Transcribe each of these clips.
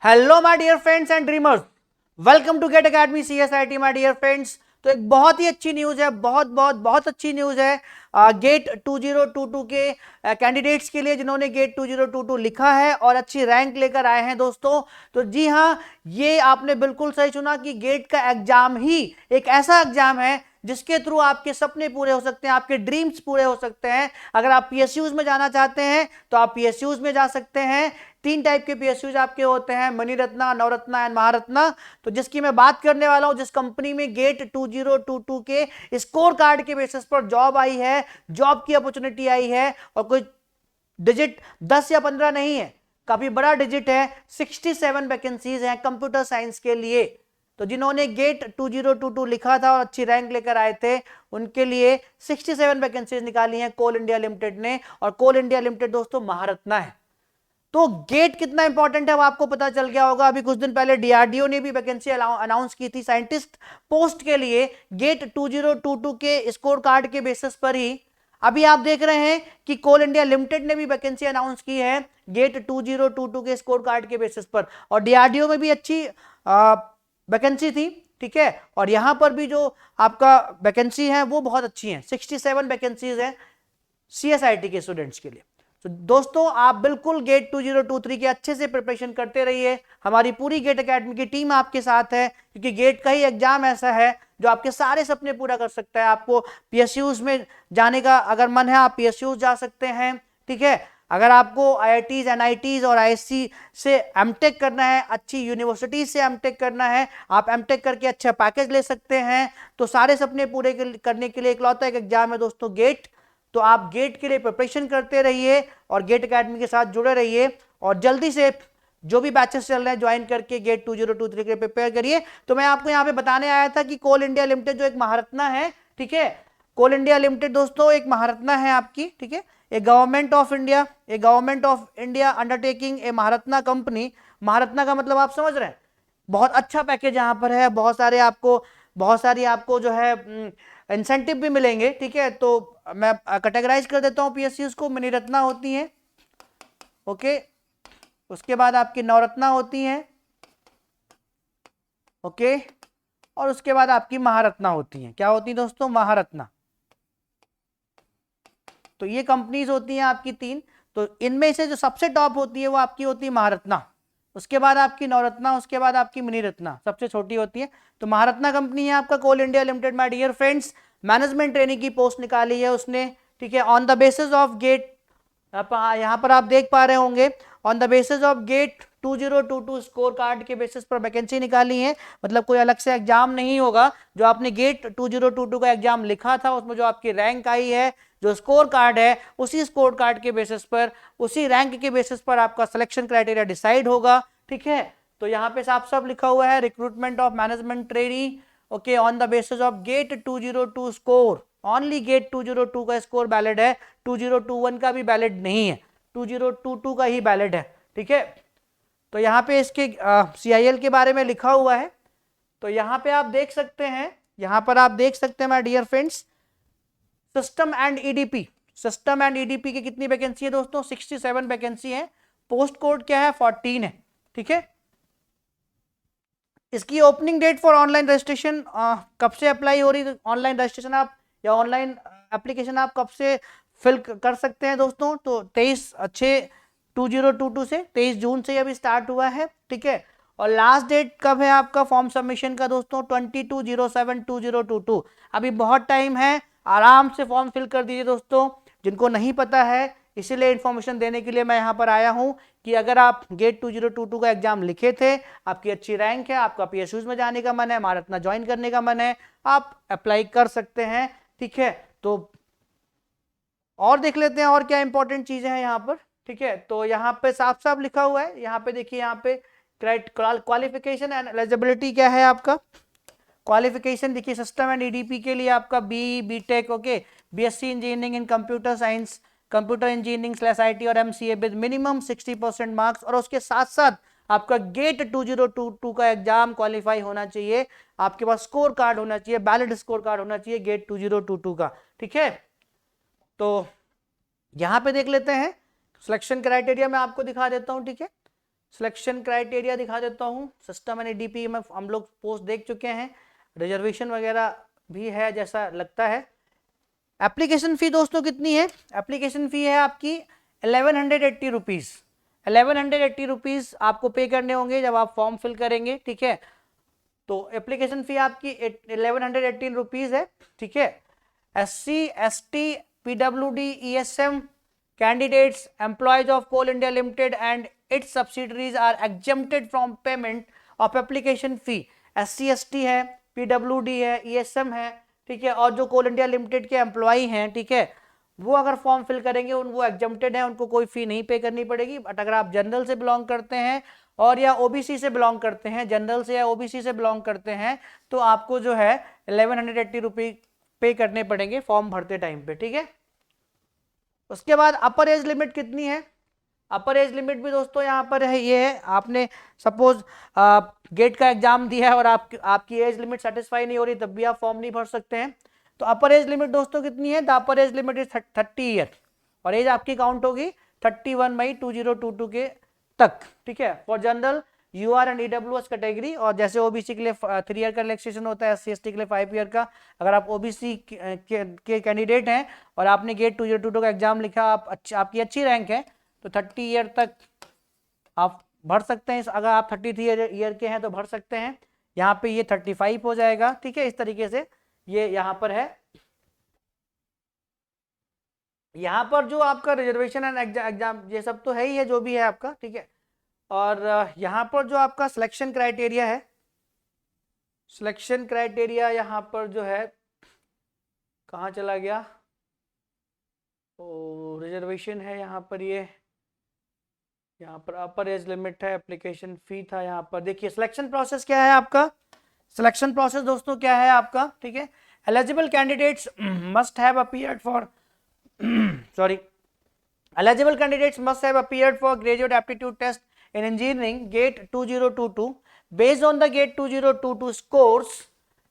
Hello my dear friends and dreamers, welcome to GATE academy CSIT my dear friends. तो एक बहुत ही अच्छी news है, बहुत बहुत बहुत अच्छी न्यूज है गेट 2022 के कैंडिडेट्स के लिए जिन्होंने गेट 2022 लिखा है और अच्छी रैंक लेकर आए हैं दोस्तों। तो जी हाँ, ये आपने बिल्कुल सही सुना कि गेट का एग्जाम ही एक ऐसा एग्जाम है जिसके थ्रू आपके सपने पूरे हो सकते हैं, आपके ड्रीम्स पूरे हो सकते हैं। अगर आप PSUs में जाना चाहते हैं तो आप PSUs में जा सकते हैं। 3 टाइप के PSUs आपके होते हैं, मणिरत्ना, नवरत्ना एंड महारत्ना। तो जिसकी मैं बात करने वाला हूं, जिस कंपनी में गेट 2022 के स्कोर कार्ड के बेसिस पर जॉब आई है, जॉब की अपॉर्चुनिटी आई है, और कोई डिजिट 10 या 15 नहीं है, काफी बड़ा डिजिट है। 67 वैकेंसीज हैं कंप्यूटर साइंस के लिए। तो जिन्होंने गेट 2022 लिखा था और अच्छी रैंक लेकर आए थे, उनके लिए 67 वैकेंसीज निकाली हैं कोल इंडिया लिमिटेड ने। और कोल इंडिया लिमिटेड दोस्तों महारत्ना है। तो गेट कितना इंपॉर्टेंट है वो आपको पता चल गया होगा। अभी कुछ दिन पहले DRDO ने भी वैकेंसी अनाउंस की थी साइंटिस्ट पोस्ट के लिए। गेट 2022 के स्कोर कार्ड के बेसिस पर ही अभी आप देख रहे हैं कि कोल इंडिया लिमिटेड ने भी वैकेंसी अनाउंस की है गेट 2022 के स्कोर कार्ड के बेसिस पर। और DRDO में भी अच्छी वैकेंसी थी, ठीक है। और यहां पर भी जो आपका वैकेंसी है वो बहुत अच्छी है, 67 वैकेंसीज है CSIT के स्टूडेंट्स के लिए। तो दोस्तों आप बिल्कुल गेट 2023 के अच्छे से प्रिपरेशन करते रहिए। हमारी पूरी गेट एकेडमी की टीम आपके साथ है, क्योंकि गेट का ही एग्जाम ऐसा है जो आपके सारे सपने पूरा कर सकता है। आपको PSUs में जाने का अगर मन है, आप PSUs जा सकते हैं, ठीक है। अगर आपको IITs, NITs और ISC से MTech करना है, अच्छी यूनिवर्सिटी से MTech करना है, आप MTech करके अच्छा पैकेज ले सकते हैं। तो सारे सपने पूरे करने के लिए इकलौता एक एग्जाम है दोस्तों गेट। तो आप गेट के लिए प्रिपरेशन करते रहिए और गेट एकेडमी के साथ जुड़े रहिए, और जल्दी से जो भी बैचेस चल रहे हैं ज्वाइन करके गेट 2023 के लिए प्रिपेयर करिए। तो मैं आपको यहाँ पे बताने आया था कि कोल इंडिया लिमिटेड जो एक महारत्ना है, ठीक है, कोल इंडिया लिमिटेड दोस्तों एक महारत्ना है आपकी, ठीक है। A government of India undertaking a Maharatna company. Maharatna का मतलब आप समझ रहे हैं, बहुत अच्छा पैकेज यहाँ पर है, बहुत सारी आपको जो है इंसेंटिव भी मिलेंगे, ठीक है। तो मैं कैटेगराइज कर देता हूँ PSUs को। मणिरत्ना होती हैं, ओके, उसके बाद आपकी नवरत्ना होती हैं, ओके, और उसके बाद आपकी महारत्ना होती हैं। क्या होती है दोस्तों? महारत्ना। तो ये कंपनीज होती हैं आपकी 3। तो इनमें से जो सबसे टॉप होती है वो आपकी होती है महारत्ना, उसके बाद आपकी नवरत्ना, उसके बाद आपकी मणिरत्ना सबसे छोटी होती है। तो महारत्ना कंपनी है आपका Coal India Limited my dear friends. Management training की पोस्ट निकाली है उसने, ठीक है, on the basis of GATE. यहां पर आप देख पा रहे होंगे, on the basis of GATE 2022 score card के बेसिस पर वैकेंसी निकाली है। मतलब कोई अलग से एग्जाम नहीं होगा। जो आपने गेट 2022 का एग्जाम लिखा था उसमें जो आपकी रैंक आई है, जो स्कोर कार्ड है, उसी स्कोर कार्ड के बेसिस पर, उसी रैंक के बेसिस पर आपका सिलेक्शन क्राइटेरिया डिसाइड होगा, ठीक है। तो यहाँ पे साफ साफ लिखा हुआ है recruitment of management trainee, okay, on the basis of GATE 202 score. Only GATE 202 का स्कोर वैलिड है, 2021 का भी वैलिड नहीं है, 2022 का ही वैलिड है, ठीक है। तो यहाँ पे इसके CIL के बारे में लिखा हुआ है। तो यहाँ पे आप देख सकते हैं, यहाँ पर आप देख सकते हैं my dear friends, system and EDP की कितनी वैकेंसी है दोस्तों? 67 वैकेंसी है। पोस्ट कोड क्या है? 14 है, ठीक है। इसकी opening date for online registration कब से अप्लाई हो रही है? ऑनलाइन रजिस्ट्रेशन आप या ऑनलाइन एप्लीकेशन आप कब से फिल कर सकते हैं दोस्तों? तो 23/6/2022 से 23 जून से अभी स्टार्ट हुआ है, ठीक है। और लास्ट डेट कब है आपका फॉर्म सबमिशन का दोस्तों? 22/07/2022। अभी बहुत टाइम है, आराम से फॉर्म फिल कर दीजिए दोस्तों। जिनको नहीं पता है, इसीलिए इंफॉर्मेशन देने के लिए मैं यहाँ पर आया हूँ कि अगर आप गेट 2022 का एग्जाम लिखे थे, आपकी अच्छी रैंक है, आपका PSUs में जाने का मन है, महारत्ना ज्वाइन करने का मन है, आप अप्लाई कर सकते हैं, ठीक है। तो और देख लेते हैं और क्या इंपॉर्टेंट चीजें हैं यहाँ पर, ठीक है। तो यहाँ पे साफ साफ लिखा हुआ है, यहाँ पे देखिए, यहाँ पे क्वालिफिकेशन एंड एलिजिबिलिटी क्या है आपका? क्वालिफिकेशन देखिए, सिस्टम एंड EDP के लिए आपका BTech, okay, BSc engineering in computer science, computer engineering /IT और MCA विद मिनिमम 60% मार्क्स। और उसके साथ साथ आपका गेट 2022 का एग्जाम क्वालिफाई होना चाहिए, आपके पास स्कोर कार्ड होना चाहिए, वैलिड स्कोर कार्ड होना चाहिए गेट 2022 का, ठीक है। तो यहां पे देख लेते हैं सिलेक्शन क्राइटेरिया, मैं आपको दिखा देता हूं, ठीक है। सिलेक्शन क्राइटेरिया दिखा देता हूँ। सिस्टम एंड ईडीपी में हम लोग पोस्ट देख चुके हैं, रिजर्वेशन वगैरह भी है जैसा लगता है। एप्लीकेशन फी दोस्तों कितनी है? एप्लीकेशन फी है आपकी 1180 रुपीज़। 1180 रुपीज़ आपको पे करने होंगे जब आप फॉर्म फिल करेंगे, ठीक है। तो एप्लीकेशन फी आपकी 1118 रुपीज़ है, ठीक है। SC, ST, PWD, ESM candidates, employees of Coal India Limited and its subsidiaries are exempted from payment of application fee। SC, ST है, PWD है, ESM है, ठीक है, और जो कोल इंडिया लिमिटेड के एम्प्लॉई हैं, ठीक है, वो अगर फॉर्म फिल करेंगे वो एग्जम्प्टेड है, उनको कोई फी नहीं पे करनी पड़ेगी। बट अगर आप जनरल से बिलोंग करते हैं और या ओबीसी से बिलोंग करते हैं, जनरल से या ओबीसी से बिलोंग करते हैं, तो आपको जो है 1180 रुपये पे करने पड़ेंगे फॉर्म भरते टाइम पे, ठीक है। उसके बाद अपर एज लिमिट कितनी है? अपर एज लिमिट भी दोस्तों यहाँ पर है, ये है, आपने सपोज गेट का एग्जाम दिया है और आपकी एज लिमिट सेटिस्फाई नहीं हो रही, तब भी आप फॉर्म नहीं भर सकते हैं। तो अपर एज लिमिट दोस्तों कितनी है? The upper age limit is 30 year और एज आपकी काउंट होगी 31 मई 2022 के तक, ठीक है। For general, UR and EWS category, और जैसे ओबीसी के लिए 3 ईयर का रिलैक्सेशन होता है, SC ST के लिए 5 ईयर का। अगर आप ओबीसी के कैंडिडेट हैं और आपने गेट 2022 का एग्जाम लिखा, आपकी अच्छी रैंक है, तो 30 ईयर तक आप भर सकते हैं। अगर आप 33 ईयर के हैं तो भर सकते हैं। यहाँ पे ये 35 हो जाएगा, ठीक है। इस तरीके से ये यहाँ पर है। यहाँ पर जो आपका रिजर्वेशन एंड एग्जाम ये सब तो है ही है, जो भी है आपका, ठीक है। और यहाँ पर जो आपका सिलेक्शन क्राइटेरिया है, सिलेक्शन क्राइटेरिया यहाँ पर जो है कहाँ चला गया? तो रिजर्वेशन है यहाँ पर, ये यहाँ पर अपर एज लिमिट है, एप्लीकेशन फी था यहाँ पर। देखिए सिलेक्शन प्रोसेस क्या है आपका। सिलेक्शन प्रोसेस दोस्तों क्या है आपका, ठीक है। Eligible candidates must have appeared for sorry, eligible candidates must have appeared for graduate aptitude test in engineering GATE 2022. Based on the GATE 2022 scores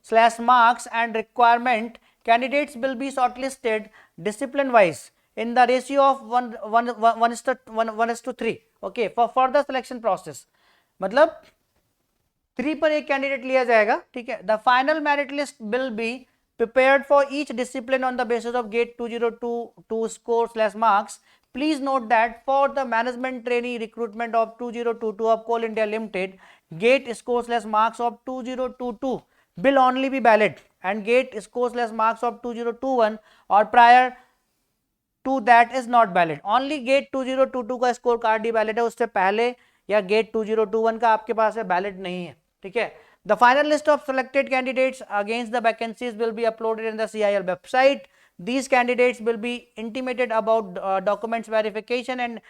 / marks and requirement, candidates will be shortlisted discipline wise in the ratio of 1:3, okay, for further selection process। मतलब 3 पर एक candidate लिया जाएगा, ठीक है। The final merit list will be prepared for each discipline on the basis of GATE 2022 score / marks। Please note that for the management trainee recruitment of 2022 of Coal India Limited, GATE score / marks of 2022 will only be valid and GATE score / marks of 2021 or prior to that is not valid। Only GATE 2022 का score card ही valid है, उससे पहले या GATE 2021 का आपके पास है valid नहीं है, ठीक है। The final list of selected candidates against the vacancies will be uploaded in the CIL website। These candidates will be intimated about documents verification and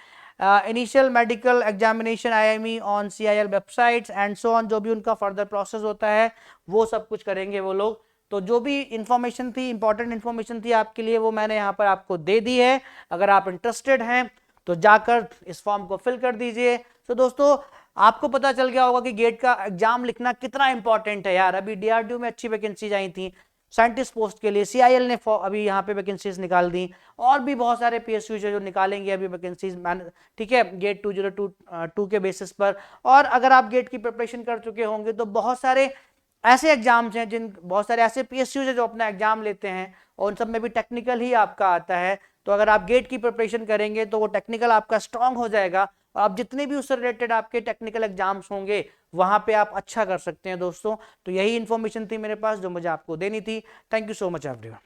initial medical examination IME on CIL websites and so on। जो भी उनका further process होता है वो सब कुछ करेंगे वो लोग। तो जो भी इंफॉर्मेशन थी, इंपॉर्टेंट इंफॉर्मेशन थी आपके लिए, वो मैंने यहाँ पर आपको दे दी है। अगर आप इंटरेस्टेड हैं तो जाकर इस फॉर्म को फिल कर दीजिए। तो दोस्तों आपको पता चल गया होगा कि गेट का एग्जाम लिखना कितना इंपॉर्टेंट है यार। अभी डीआरडीओ में अच्छी वैकेंसीज आई थी साइंटिस्ट पोस्ट के लिए, सीआईएल ने अभी यहाँ पे वैकेंसीज निकाल दी, और भी बहुत सारे पीएसयू जो निकालेंगे अभी वैकेंसीज, ठीक है, गेट 2022 के बेसिस पर। और अगर आप गेट की प्रिपरेशन कर चुके होंगे तो बहुत सारे ऐसे एग्जाम्स हैं बहुत सारे ऐसे पीएसयू है जो अपना एग्जाम लेते हैं और उन सब में भी टेक्निकल ही आपका आता है। तो अगर आप गेट की प्रिपरेशन करेंगे तो वो टेक्निकल आपका स्ट्रांग हो जाएगा और आप जितने भी उससे रिलेटेड आपके टेक्निकल एग्जाम्स होंगे वहां पे आप अच्छा कर सकते हैं दोस्तों। तो यही इंफॉर्मेशन थी मेरे पास जो मुझे आपको देनी थी। Thank you so much everyone.